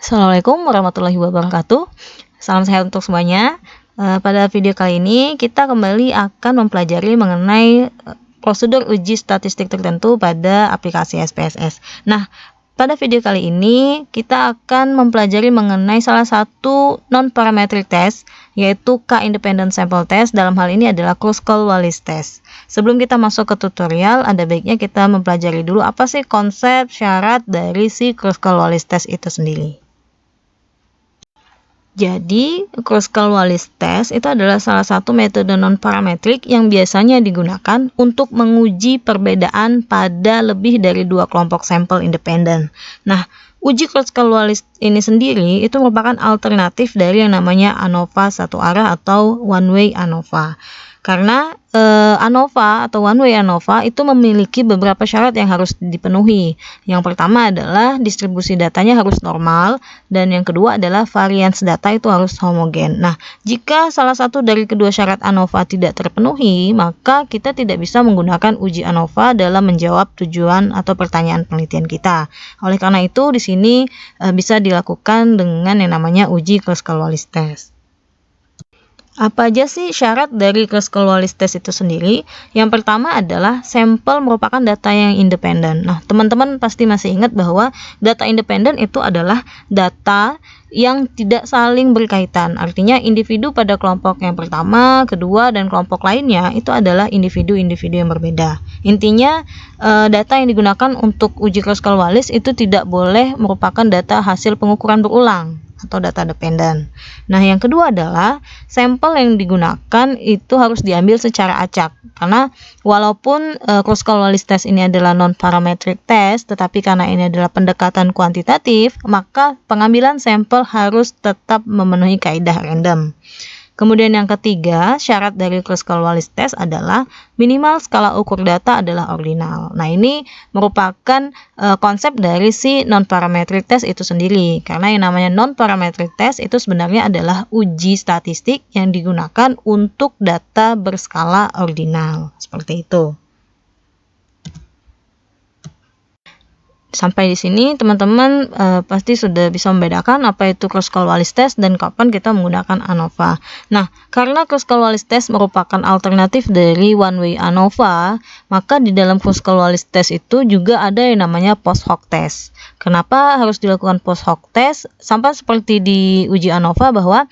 Assalamualaikum warahmatullahi wabarakatuh. Salam sehat untuk semuanya. Pada video kali ini kita kembali akan mempelajari mengenai prosedur uji statistik tertentu pada aplikasi SPSS. Nah, pada video kali ini kita akan mempelajari mengenai salah satu non-parametric test, yaitu K-independent sample test. Dalam hal ini adalah Kruskal-Wallis test. Sebelum kita masuk ke tutorial, ada baiknya kita mempelajari dulu apa sih konsep syarat dari si Kruskal-Wallis test itu sendiri. Jadi, Kruskal-Wallis test itu adalah salah satu metode non-parametrik yang biasanya digunakan untuk menguji perbedaan pada lebih dari dua kelompok sampel independen. Nah, uji Kruskal-Wallis ini sendiri itu merupakan alternatif dari yang namanya ANOVA satu arah atau one way ANOVA. Karena ANOVA atau one way ANOVA itu memiliki beberapa syarat yang harus dipenuhi. Yang pertama adalah distribusi datanya harus normal, dan yang kedua adalah varians data itu harus homogen. Nah, jika salah satu dari kedua syarat ANOVA tidak terpenuhi, maka kita tidak bisa menggunakan uji ANOVA dalam menjawab tujuan atau pertanyaan penelitian kita. Oleh karena itu, di sini bisa dilakukan dengan yang namanya uji Kruskal-Wallis test. Apa aja sih syarat dari Kruskal-Wallis test itu sendiri? Yang pertama adalah sampel merupakan data yang independen. Nah, teman-teman pasti masih ingat bahwa data independen itu adalah data yang tidak saling berkaitan. Artinya individu pada kelompok yang pertama, kedua, dan kelompok lainnya itu adalah individu-individu yang berbeda. Intinya data yang digunakan untuk uji Kruskal-Wallis itu tidak boleh merupakan data hasil pengukuran berulang atau data dependen. Nah, yang kedua adalah sampel yang digunakan itu harus diambil secara acak. Karena walaupun Kruskal-Wallis test ini adalah non-parametric test, tetapi karena ini adalah pendekatan kuantitatif, maka pengambilan sampel harus tetap memenuhi kaidah random. Kemudian yang ketiga, syarat dari Kruskal-Wallis test adalah minimal skala ukur data adalah ordinal. Nah, ini merupakan konsep dari si non-parametric test itu sendiri. Karena yang namanya non-parametric test itu sebenarnya adalah uji statistik yang digunakan untuk data berskala ordinal. Seperti itu. Sampai di sini teman-teman pasti sudah bisa membedakan apa itu Kruskal-Wallis test dan kapan kita menggunakan ANOVA. Nah, karena Kruskal-Wallis test merupakan alternatif dari one way ANOVA, maka di dalam Kruskal-Wallis test itu juga ada yang namanya post hoc test. Kenapa harus dilakukan post hoc test? Sampai seperti di uji ANOVA bahwa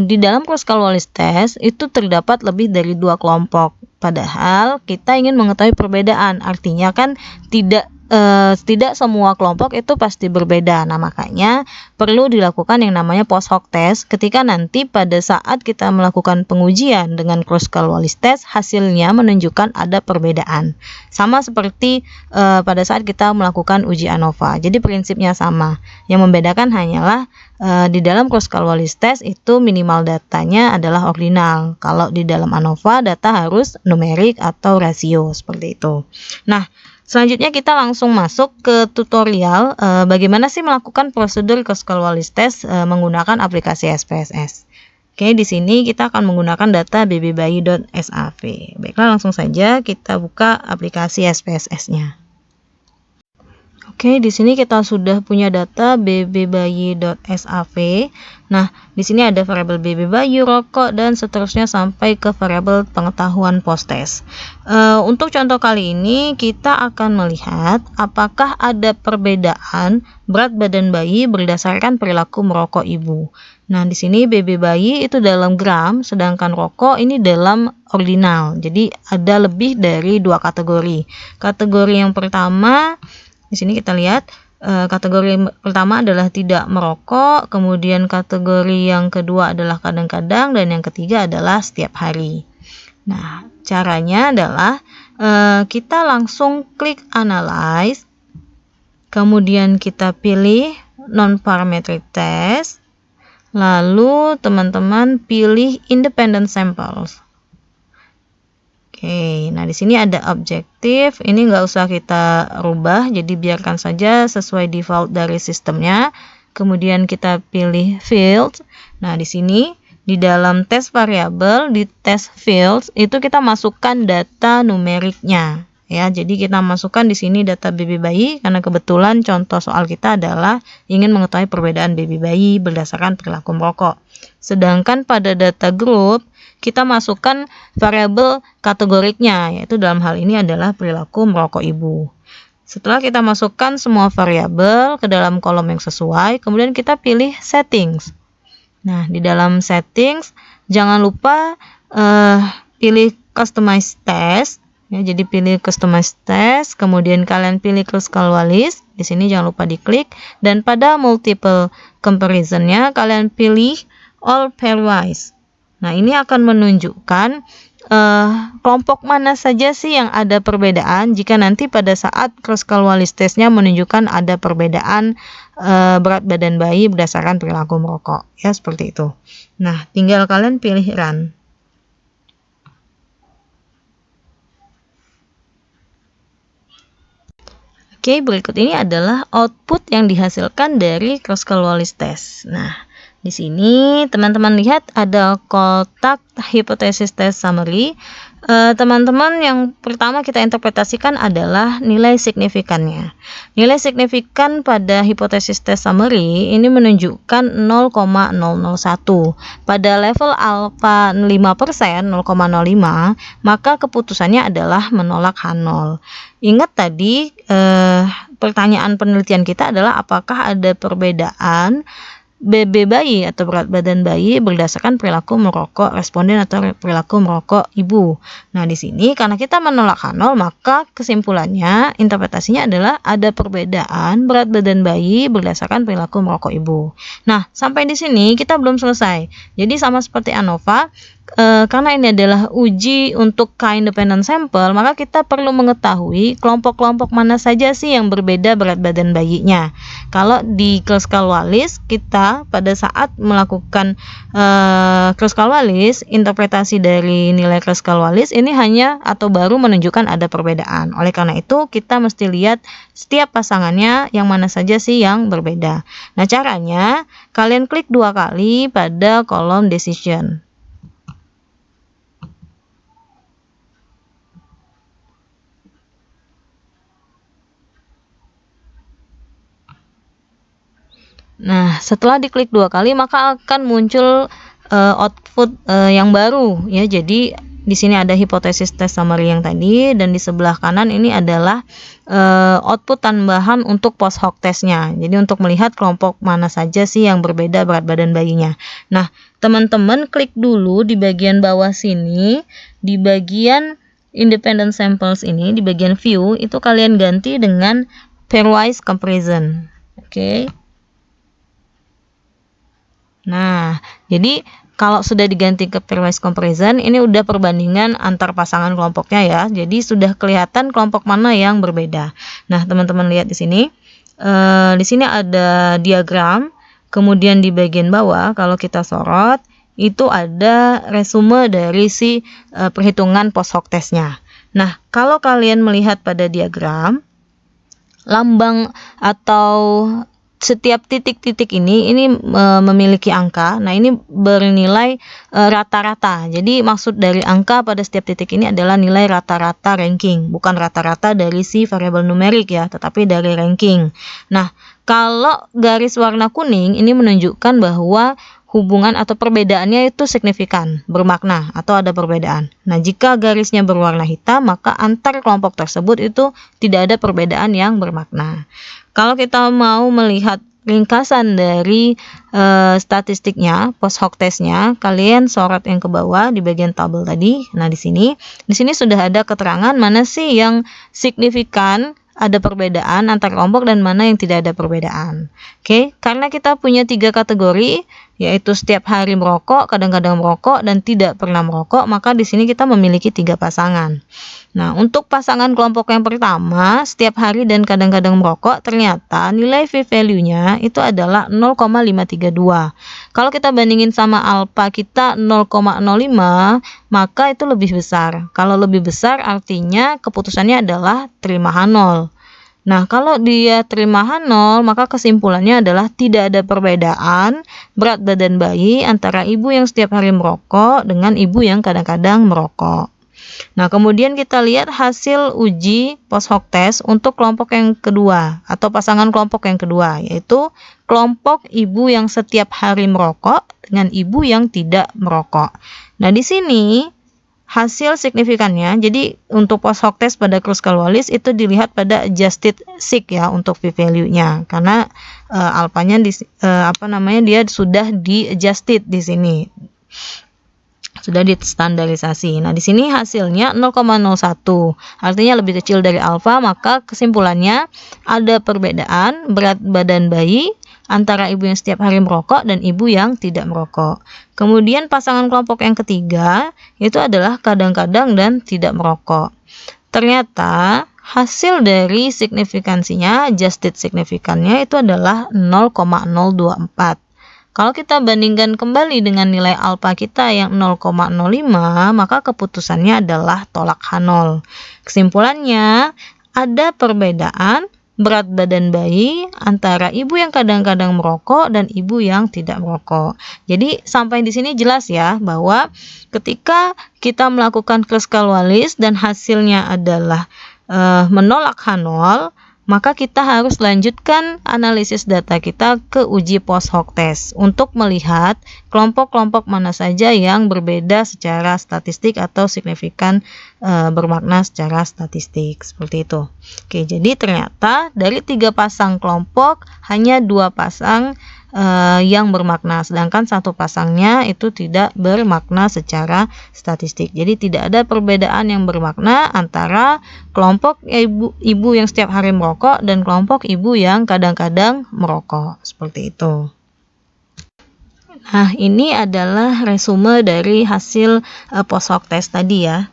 di dalam Kruskal-Wallis test itu terdapat lebih dari dua kelompok. Padahal kita ingin mengetahui perbedaan. Artinya kan tidak semua kelompok itu pasti berbeda. Nah, makanya perlu dilakukan yang namanya post hoc test ketika nanti pada saat kita melakukan pengujian dengan Kruskal-Wallis test hasilnya menunjukkan ada perbedaan. Sama seperti pada saat kita melakukan uji ANOVA. Jadi prinsipnya sama. Yang membedakan hanyalah di dalam Kruskal-Wallis test itu minimal datanya adalah ordinal. Kalau di dalam ANOVA data harus numerik atau rasio seperti itu. Nah, selanjutnya kita langsung masuk ke tutorial bagaimana sih melakukan prosedur Kruskal-Wallis test menggunakan aplikasi SPSS. Oke, di sini kita akan menggunakan data bbbayi.sav. Baiklah, langsung saja kita buka aplikasi SPSS-nya. Oke, di sini kita sudah punya data bbbayi.sav. Nah, di sini ada variabel bbbayi, rokok, dan seterusnya sampai ke variabel pengetahuan post-test. Untuk contoh kali ini kita akan melihat apakah ada perbedaan berat badan bayi berdasarkan perilaku merokok ibu. Nah, di sini bbbayi itu dalam gram, sedangkan rokok ini dalam ordinal. Jadi ada lebih dari dua kategori. Kategori yang pertama, di sini kita lihat kategori pertama adalah tidak merokok, kemudian kategori yang kedua adalah kadang-kadang, dan yang ketiga adalah setiap hari. Nah, caranya adalah kita langsung klik analyze, kemudian kita pilih non-parametric test, lalu teman-teman pilih independent samples. Oke, nah di sini ada objektif, ini nggak usah kita rubah, jadi biarkan saja sesuai default dari sistemnya. Kemudian kita pilih field. Nah, di sini di dalam test variabel di test fields itu kita masukkan data numeriknya. ya. Jadi kita masukkan di sini data baby bayi karena kebetulan contoh soal kita adalah ingin mengetahui perbedaan baby bayi berdasarkan perilaku merokok. Sedangkan pada data grup kita masukkan variabel kategoriknya, yaitu dalam hal ini adalah perilaku merokok ibu. Setelah kita masukkan semua variabel ke dalam kolom yang sesuai, kemudian kita pilih settings. Nah, di dalam settings jangan lupa pilih customize test. Ya, jadi pilih customize test, kemudian kalian pilih cross-color-list. Di sini jangan lupa diklik, dan pada multiple comparison-nya kalian pilih all pairwise. Nah, ini akan menunjukkan kelompok mana saja sih yang ada perbedaan jika nanti pada saat cross-color-list testnya menunjukkan ada perbedaan berat badan bayi berdasarkan perilaku merokok. Ya, seperti itu. Nah, tinggal kalian pilih run. Oke, berikut ini adalah output yang dihasilkan dari cross-color-list test. Nah, di sini teman-teman lihat ada kotak hypothesis test summary. Teman-teman, yang pertama kita interpretasikan adalah nilai signifikannya. Nilai signifikan pada hipotesis test summary ini menunjukkan 0,001. Pada level alfa 5%, 0,05, maka keputusannya adalah menolak H0. Ingat tadi pertanyaan penelitian kita adalah apakah ada perbedaan BB bayi atau berat badan bayi berdasarkan perilaku merokok responden atau perilaku merokok ibu. Nah, di sini karena kita menolak H0, maka kesimpulannya, interpretasinya adalah ada perbedaan berat badan bayi berdasarkan perilaku merokok ibu. Nah, sampai di sini kita belum selesai. Jadi sama seperti ANOVA, karena ini adalah uji untuk K-independent sample, maka kita perlu mengetahui kelompok-kelompok mana saja sih yang berbeda berat badan bayinya. Kalau di cross-color-list, kita pada saat melakukan cross-color-list, interpretasi dari nilai cross-color-list ini hanya atau baru menunjukkan ada perbedaan. Oleh karena itu, kita mesti lihat setiap pasangannya yang mana saja sih yang berbeda. Nah, caranya kalian klik 2 kali pada kolom decision. Nah, setelah diklik 2 kali maka akan muncul output yang baru ya. Jadi di sini ada hipotesis test summary yang tadi, dan di sebelah kanan ini adalah output tambahan untuk post hoc testnya. Jadi untuk melihat kelompok mana saja sih yang berbeda berat badan bayinya. Nah, teman-teman klik dulu di bagian bawah sini, di bagian independent samples ini, di bagian view itu kalian ganti dengan pairwise comparison. Oke. Nah, jadi kalau sudah diganti ke pairwise comparison, ini udah perbandingan antar pasangan kelompoknya ya. Jadi sudah kelihatan kelompok mana yang berbeda. Nah, teman-teman lihat di sini. Di sini ada diagram. Kemudian di bagian bawah kalau kita sorot, itu ada resume dari si perhitungan post hoc testnya. Nah, kalau kalian melihat pada diagram, lambang atau setiap titik-titik ini memiliki angka. Nah, ini bernilai rata-rata. Jadi maksud dari angka pada setiap titik ini adalah nilai rata-rata ranking, bukan rata-rata dari si variabel numerik ya, tetapi dari ranking. Nah, kalau garis warna kuning ini menunjukkan bahwa hubungan atau perbedaannya itu signifikan, bermakna atau ada perbedaan. Nah, jika garisnya berwarna hitam, maka antar kelompok tersebut itu tidak ada perbedaan yang bermakna. Kalau kita mau melihat ringkasan dari statistiknya, post hoc testnya, kalian sorot yang ke bawah di bagian tabel tadi. Nah, di sini sudah ada keterangan mana sih yang signifikan ada perbedaan antar kelompok dan mana yang tidak ada perbedaan. Oke, karena kita punya 3 kategori, yaitu setiap hari merokok, kadang-kadang merokok, dan tidak pernah merokok, maka di sini kita memiliki 3 pasangan. Nah, untuk pasangan kelompok yang pertama, setiap hari dan kadang-kadang merokok, ternyata nilai p-value-nya itu adalah 0,532. Kalau kita bandingin sama alfa kita 0,05, maka itu lebih besar. Kalau lebih besar artinya keputusannya adalah terima H0. Nah, kalau dia terima H0, maka kesimpulannya adalah tidak ada perbedaan berat badan bayi antara ibu yang setiap hari merokok dengan ibu yang kadang-kadang merokok. Nah, kemudian kita lihat hasil uji post hoc test untuk kelompok yang kedua atau pasangan kelompok yang kedua, yaitu kelompok ibu yang setiap hari merokok dengan ibu yang tidak merokok. Nah, di sini hasil signifikannya, jadi untuk post hoc test pada Kruskal-Wallis itu dilihat pada adjusted sig ya untuk p-value-nya, karena alfanya dia sudah di adjusted di sini. Sudah distandarisasi. Nah, di sini hasilnya 0,01. Artinya lebih kecil dari alfa, maka kesimpulannya ada perbedaan berat badan bayi antara ibu yang setiap hari merokok dan ibu yang tidak merokok. Kemudian pasangan kelompok yang ketiga itu adalah kadang-kadang dan tidak merokok. Ternyata hasil dari signifikansinya, adjusted signifikannya itu adalah 0,024. Kalau kita bandingkan kembali dengan nilai alfa kita yang 0,05, maka keputusannya adalah tolak H0. Kesimpulannya, ada perbedaan berat badan bayi antara ibu yang kadang-kadang merokok dan ibu yang tidak merokok. Jadi sampai di sini jelas ya bahwa ketika kita melakukan Kruskal-Wallis dan hasilnya adalah menolak H0, maka kita harus lanjutkan analisis data kita ke uji post hoc test untuk melihat kelompok-kelompok mana saja yang berbeda secara statistik atau signifikan bermakna secara statistik, seperti itu. Oke, jadi ternyata dari 3 pasang kelompok hanya 2 pasang yang bermakna, sedangkan 1 pasangnya itu tidak bermakna secara statistik. Jadi tidak ada perbedaan yang bermakna antara kelompok ibu yang setiap hari merokok dan kelompok ibu yang kadang-kadang merokok, seperti itu. Nah, ini adalah resume dari hasil post hoc test tadi ya.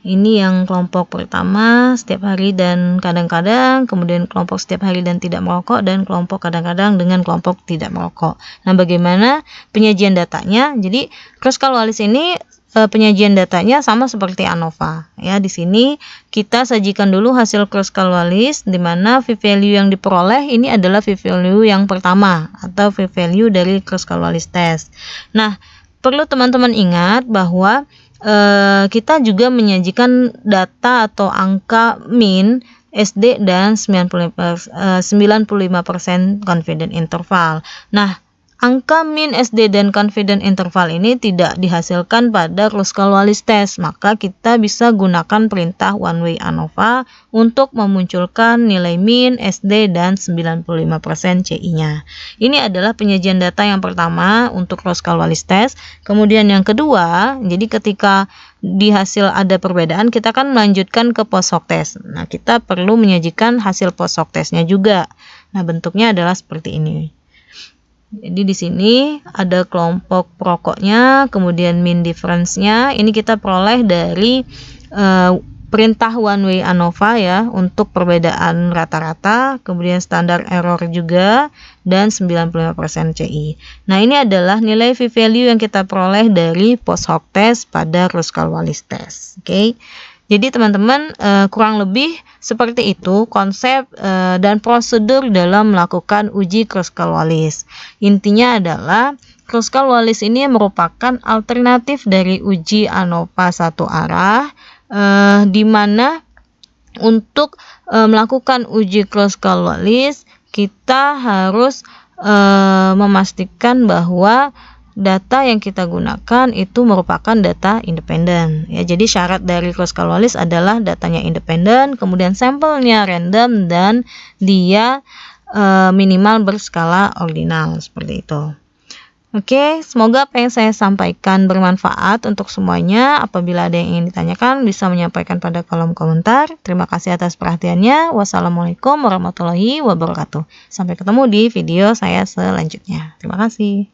Ini yang kelompok pertama setiap hari dan kadang-kadang, kemudian kelompok setiap hari dan tidak merokok, dan kelompok kadang-kadang dengan kelompok tidak merokok. Nah, bagaimana penyajian datanya? Jadi Kruskal-Wallis ini penyajian datanya sama seperti ANOVA ya. Di sini kita sajikan dulu hasil Kruskal-Wallis, di mana p-value yang diperoleh ini adalah p-value yang pertama atau p-value dari Kruskal-Wallis test. Nah, perlu teman-teman ingat bahwa kita juga menyajikan data atau angka min, SD dan 95% confident interval. Nah, angka min, SD, dan confident interval ini tidak dihasilkan pada Kruskal-Wallis test, maka kita bisa gunakan perintah one way ANOVA untuk memunculkan nilai min, SD, dan 95% CI-nya. Ini adalah penyajian data yang pertama untuk Kruskal-Wallis test. Kemudian yang kedua, jadi ketika di hasil ada perbedaan, kita akan melanjutkan ke post hoc test. Nah, kita perlu menyajikan hasil post hoc testnya juga. Nah, bentuknya adalah seperti ini. Jadi di sini ada kelompok perokoknya, kemudian mean difference-nya. Ini kita peroleh dari perintah one way ANOVA ya untuk perbedaan rata-rata, kemudian standar error juga, dan 95% CI. Nah, ini adalah nilai p-value yang kita peroleh dari post hoc test pada Kruskal-Wallis test. Oke. Jadi teman-teman kurang lebih seperti itu konsep dan prosedur dalam melakukan uji Kruskal-Wallis. Intinya adalah Kruskal-Wallis ini merupakan alternatif dari uji ANOVA satu arah, di mana untuk melakukan uji Kruskal-Wallis kita harus memastikan bahwa data yang kita gunakan itu merupakan data independen ya. Jadi syarat dari Kruskal-Wallis adalah datanya independen, kemudian sampelnya random, dan dia minimal berskala ordinal, seperti itu. Oke, semoga apa yang saya sampaikan bermanfaat untuk semuanya. Apabila ada yang ingin ditanyakan, bisa menyampaikan pada kolom komentar. Terima kasih atas perhatiannya. Wassalamualaikum warahmatullahi wabarakatuh. Sampai ketemu di video saya selanjutnya. Terima kasih.